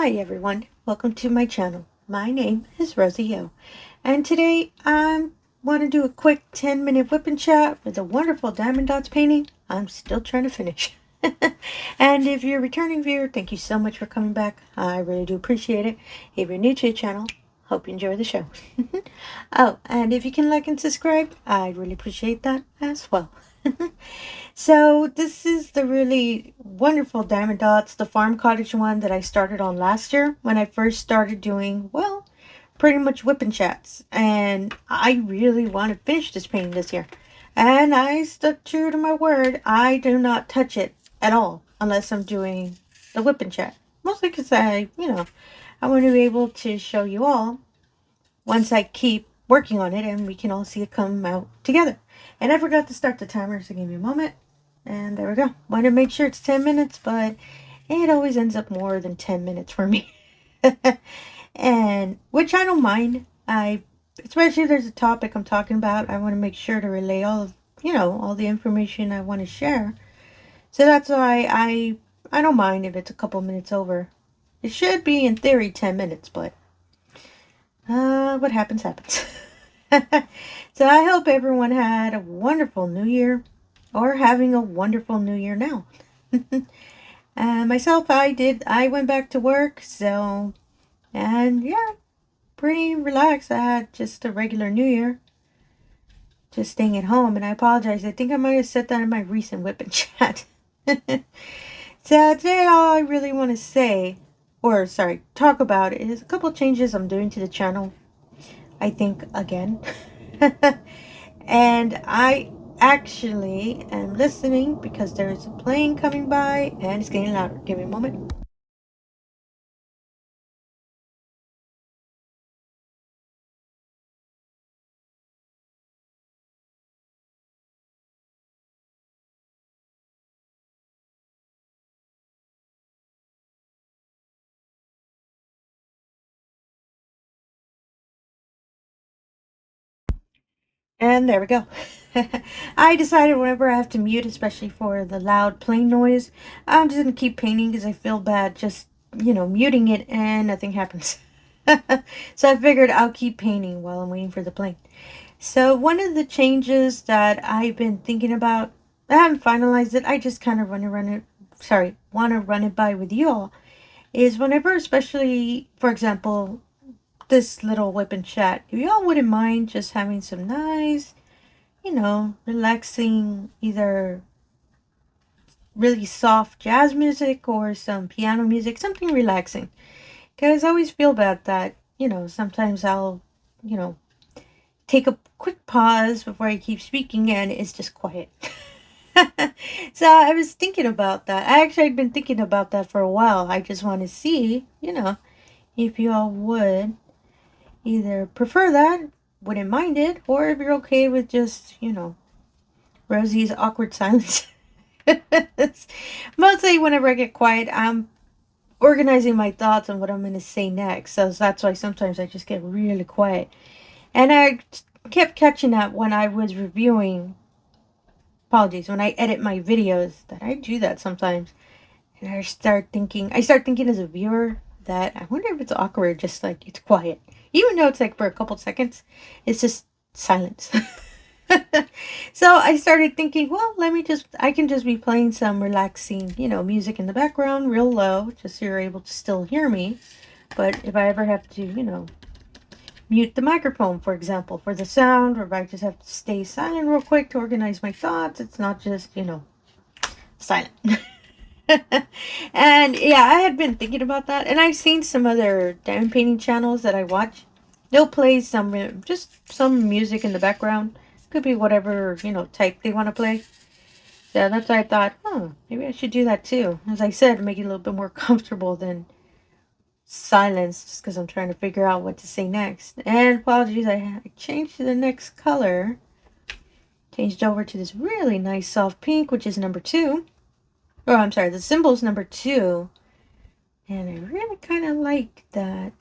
Hi everyone, welcome to my channel. My name is Rosy O, and today I want to do a quick 10-minute whip and chat with a wonderful Diamond Dotz painting I'm still trying to finish. And if you're a returning viewer, thank you so much for coming back. I really do appreciate it. If you're new to the channel, hope you enjoy the show. Oh, and if you can like and subscribe, I'd really appreciate that as well. So this is the really wonderful Diamond Dotz, the farm cottage one that I started on last year when I first started doing, well, pretty much whip and chats. And I really want to finish this painting this year. And I stuck true to my word. I do not touch it at all unless I'm doing the whip and chat. Mostly because I want to be able to show you all once I keep working on it and we can all see it come out together. And I forgot to start the timer, so give me a moment. And there we go. Want to make sure it's 10 minutes, but it always ends up more than 10 minutes for me. And which I don't mind. Especially if there's a topic I'm talking about, I want to make sure to relay all of, all the information I want to share. So that's why I don't mind if it's a couple minutes over. It should be in theory 10 minutes, but what happens happens. So I hope everyone had a wonderful new year, or having a wonderful new year now. Myself, I went back to work, so, and yeah, pretty relaxed. I had just a regular new year, just staying at home. And I apologize, I think I might have said that in my recent whip and chat. So today all I really want to say, or sorry, talk about, is a couple changes I'm doing to the channel. I think again. And I actually am listening because there is a plane coming by and it's getting louder. Give me a moment. And there we go. I decided whenever I have to mute, especially for the loud plane noise, I'm just going to keep painting because I feel bad just, muting it and nothing happens. So I figured I'll keep painting while I'm waiting for the plane. So one of the changes that I've been thinking about, I haven't finalized it, I just kind of want to run it by with you all, is whenever, especially, for example, this little whip and chat, if y'all wouldn't mind just having some nice, relaxing, either really soft jazz music or some piano music, something relaxing. Because I always feel bad that, sometimes I'll, take a quick pause before I keep speaking and it's just quiet. So I was thinking about that. I'd been thinking about that for a while. I just want to see, if you all would either prefer that, wouldn't mind it, or if you're okay with just, Rosie's awkward silence. Mostly whenever I get quiet, I'm organizing my thoughts on what I'm going to say next. So that's why sometimes I just get really quiet. And I kept catching that when I was reviewing, apologies, when I edit my videos, that I do that sometimes. And I start thinking as a viewer that I wonder if it's awkward, just like it's quiet. Even though it's like for a couple seconds, it's just silence. So I started thinking, well, I can just be playing some relaxing, music in the background real low, just so you're able to still hear me. But if I ever have to, mute the microphone, for example, for the sound, or if I just have to stay silent real quick to organize my thoughts, it's not just, silent. And yeah, I had been thinking about that, and I've seen some other diamond painting channels that I watch. They'll play just some music in the background. Could be whatever, type they want to play. So that's why I thought, maybe I should do that too. As I said, make it a little bit more comfortable than silence, just because I'm trying to figure out what to say next. And apologies, I changed to the next color. Changed over to this really nice soft pink, which is number 2. Oh, I'm sorry, the symbol's number 2. And I really kind of like that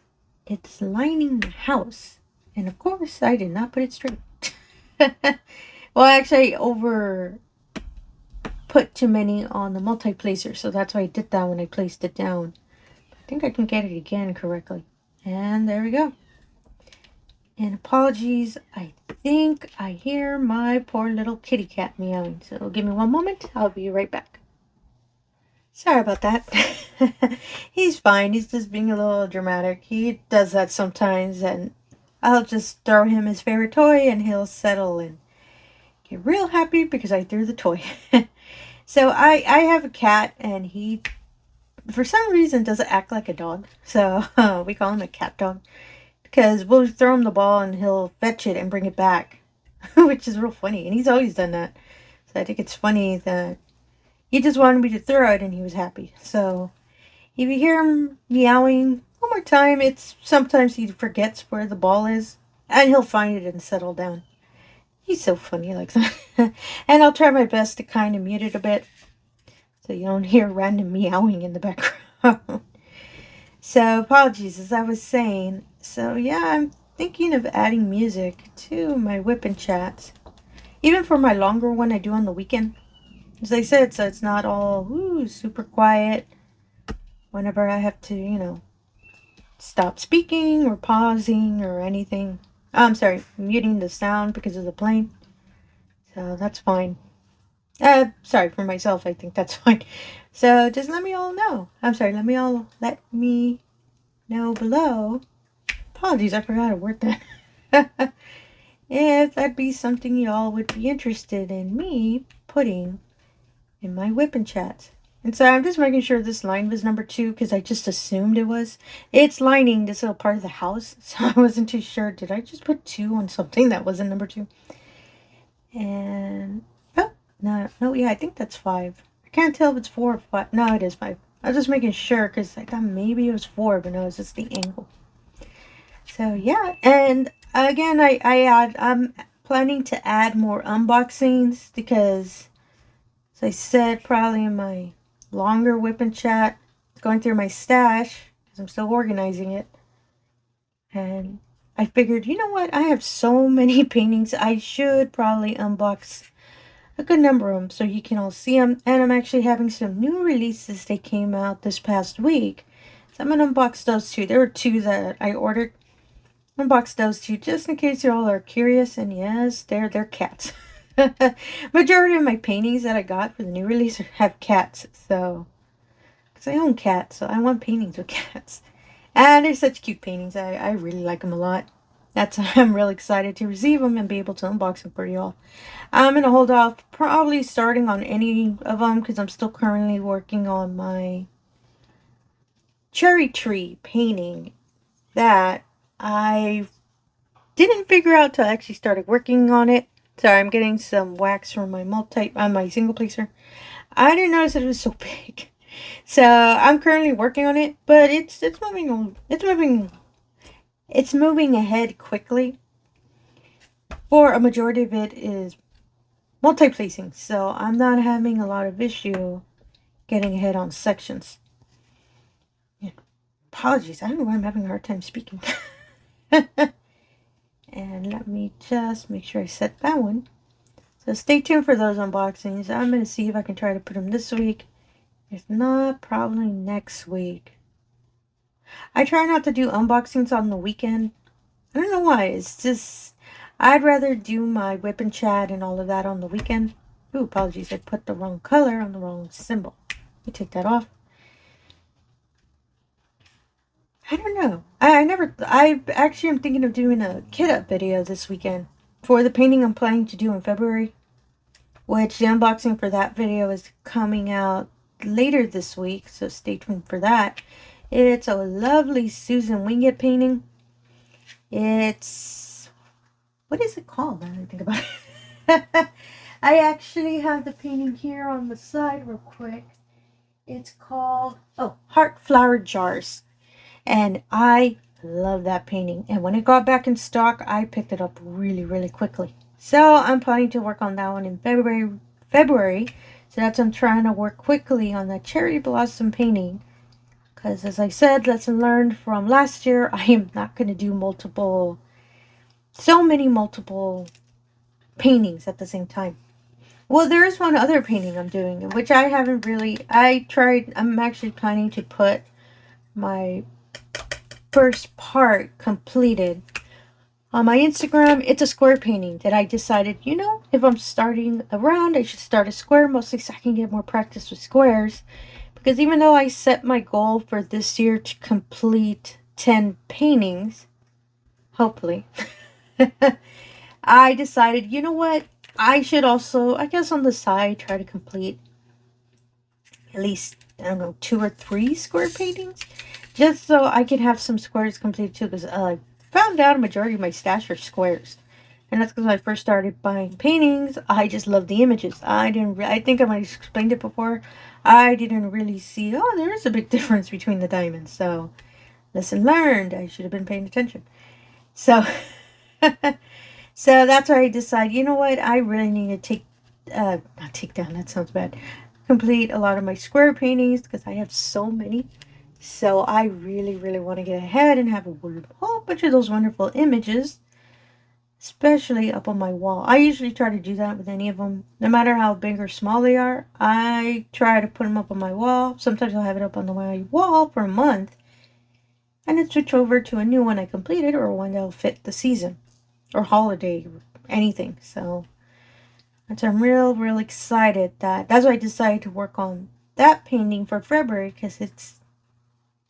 it's lining the house. And of course, I did not put it straight. Well, actually, I put too many on the multi-placer, so that's why I did that when I placed it down. think I can get it again correctly. And there we go. And apologies, I think I hear my poor little kitty cat meowing. So give me one moment. I'll be right back. Sorry about that. He's fine. He's just being a little dramatic. He does that sometimes, and I'll just throw him his favorite toy and he'll settle and get real happy because I threw the toy. So I have a cat, and he, for some reason, doesn't act like a dog. So we call him a cat dog. Because we'll throw him the ball and he'll fetch it and bring it back. Which is real funny. And he's always done that. So I think it's funny that he just wanted me to throw it and he was happy. So if you hear him meowing one more time, it's sometimes he forgets where the ball is. And he'll find it and settle down. He's so funny like that. And I'll try my best to kind of mute it a bit. So you don't hear random meowing in the background. So apologies, as I was saying. So yeah, I'm thinking of adding music to my WIP and chats. Even for my longer one I do on the weekend. As I said, so it's not all super quiet. Whenever I have to, you know, stop speaking or pausing or anything. I'm sorry, muting the sound because of the plane. So that's fine. Sorry for myself, I think that's fine. So just let me all know. I'm sorry, let me know below. Apologies, I forgot a word that. If that'd be something y'all would be interested in me putting in my WIP and chats. And so I'm just making sure this line was number 2 because I just assumed it was. It's lining this little part of the house, so I wasn't too sure. Did I just put 2 on something that wasn't number 2? And no, yeah, I think that's 5. I can't tell if it's 4 or 5. No, it is 5. I was just making sure because I thought maybe it was 4, but no, it's just the angle. So yeah, and again, I'm planning to add more unboxings because, as I said, probably in my longer WIP and chat, going through my stash because I'm still organizing it, and I figured, you know what, I have so many paintings, I should probably unbox a good number of them so you can all see them. And I'm actually having some new releases that came out this past week, so I'm gonna unbox those 2. There were 2 that I ordered. Unbox those 2 just in case you all are curious. And yes, they're cats. Majority of my paintings that I got for the new release have cats, so because I own cats, so I want paintings with cats. And they're such cute paintings. I really like them a lot. I'm really excited to receive them and be able to unbox them for y'all. I'm gonna hold off probably starting on any of them because I'm still currently working on my cherry tree painting that I didn't figure out till I actually started working on it. Sorry, I'm getting some wax from my my single placer. I didn't notice that it was so big. So I'm currently working on it, but it's moving ahead quickly. For a majority of it is multi-placing, so I'm not having a lot of issue getting ahead on sections. Yeah. Apologies, I don't know why I'm having a hard time speaking. And let me just make sure I set that one. So stay tuned for those unboxings. I'm going to see if I can try to put them this week. If not, probably next week. I try not to do unboxings on the weekend. I don't know why. It's just, I'd rather do my WIP and chat and all of that on the weekend. Ooh, apologies. I put the wrong color on the wrong symbol. Let me take that off. I don't know. I actually am thinking of doing a kit up video this weekend for the painting I'm planning to do in February, which the unboxing for that video is coming out later this week, so stay tuned for that. It's a lovely Susan Wingate painting. It's, what is it called? Now that I think about it. I actually have the painting here on the side real quick. It's called, Heart Flower Jars. And I love that painting. And when it got back in stock, I picked it up really, really quickly. So I'm planning to work on that one in February. So that's, I'm trying to work quickly on that cherry blossom painting. Because as I said, lesson learned from last year, I am not going to do multiple paintings at the same time. Well, there is one other painting I'm doing, which I haven't really, I'm actually planning to put my first part completed. On my Instagram, it's a square painting that I decided, you know, if I'm starting a round, I should start a square, mostly so I can get more practice with squares. Because even though I set my goal for this year to complete 10 paintings, hopefully, I decided, you know what, I should also, I guess on the side, try to complete at least, I don't know, 2 or 3 square paintings. Just so I can have some squares completed too, because I found out a majority of my stash are squares. And that's because when I first started buying paintings, I just loved the images. I think I might have explained it before. I didn't really see, oh, there is a big difference between the diamonds. So, lesson learned. I should have been paying attention. So, so that's why I decided, you know what, I really need to not take down, that sounds bad. Complete a lot of my square paintings because I have so many. So I really, really want to get ahead and have a whole bunch of those wonderful images, especially up on my wall. I usually try to do that with any of them, no matter how big or small they are. I try to put them up on my wall. Sometimes I'll have it up on my wall for a month, and then switch over to a new one I completed or one that'll fit the season or holiday or anything. So I'm real excited that's why I decided to work on that painting for February, because it's,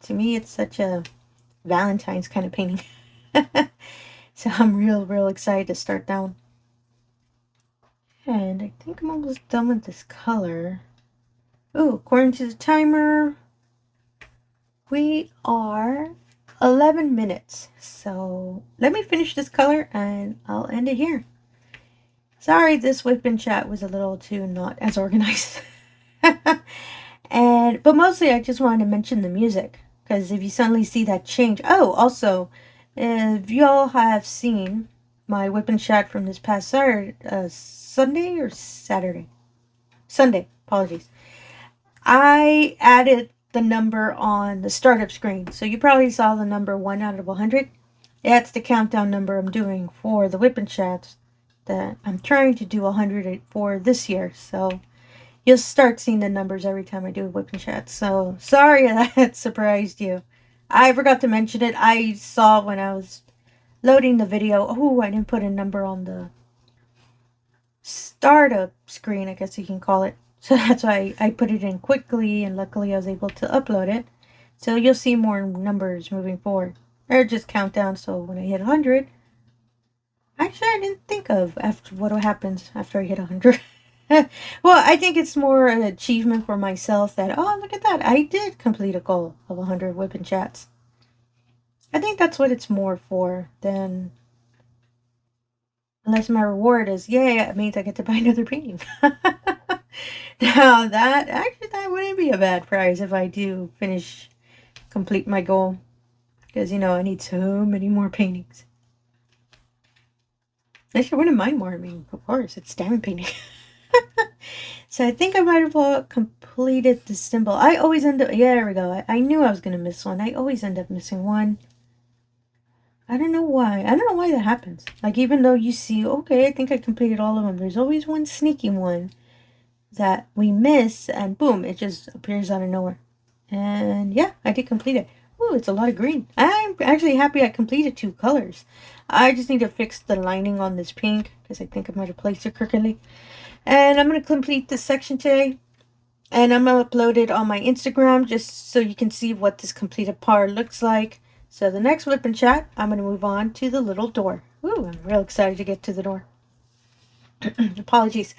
to me, it's such a Valentine's kind of painting. So I'm real excited to start down. And I think I'm almost done with this color. Oh, according to the timer, we are 11 minutes. So let me finish this color and I'll end it here. Sorry, this WIP and chat was a little too not as organized. But mostly I just wanted to mention the music, because if you suddenly see that change. Oh, also, if y'all have seen my WIP and chat from this past Sunday or Saturday? Sunday, apologies. I added the number on the startup screen. So you probably saw the number 1 out of 100. That's the countdown number I'm doing for the WIP and chats that I'm trying to do 100 for this year. So you'll start seeing the numbers every time I do a WIP and chat. So sorry that surprised you. I forgot to mention it. I saw when I was loading the video, oh, I didn't put a number on the startup screen, I guess you can call it. So that's why I put it in quickly, and luckily I was able to upload it. So you'll see more numbers moving forward. Or just countdown, so when I hit 100, actually I didn't think of what happens after I hit 100. Well, I think it's more an achievement for myself that, oh, look at that, I did complete a goal of 100 WIP and chats. I think that's what it's more for than, unless my reward is, yay, it means I get to buy another painting. Now that wouldn't be a bad prize if I do complete my goal. Because, you know, I need so many more paintings. Actually, I wouldn't mind more. I mean, of course, it's diamond painting. So I think I might have completed the symbol. I always end up, yeah, there we go. I knew I was going to miss one. I always end up missing one. I don't know why. I don't know why that happens. Like, even though you see, okay, I think I completed all of them, there's always one sneaky one that we miss, and boom, it just appears out of nowhere. And yeah, I did complete it. Ooh, it's a lot of green. I'm actually happy I completed 2 colors. I just need to fix the lining on this pink, because I think I might have placed it crookedly. And I'm going to complete this section today. And I'm going to upload it on my Instagram, just so you can see what this completed part looks like. So the next WIP and chat, I'm going to move on to the little door. Ooh, I'm real excited to get to the door. Apologies.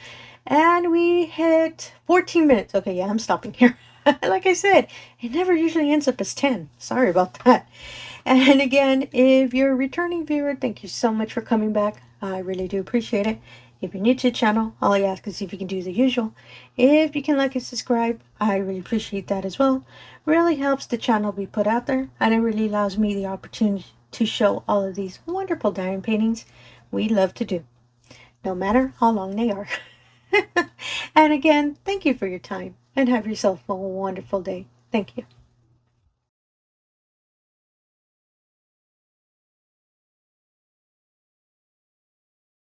And we hit 14 minutes. Okay, yeah, I'm stopping here. Like I said, it never usually ends up as 10. Sorry about that. And again, if you're a returning viewer, thank you so much for coming back. I really do appreciate it. If you're new to the channel, all I ask is if you can do the usual. If you can like and subscribe, I really appreciate that as well. Really helps the channel be put out there, and it really allows me the opportunity to show all of these wonderful diamond paintings we love to do, no matter how long they are. And again, thank you for your time, and have yourself a wonderful day. Thank you.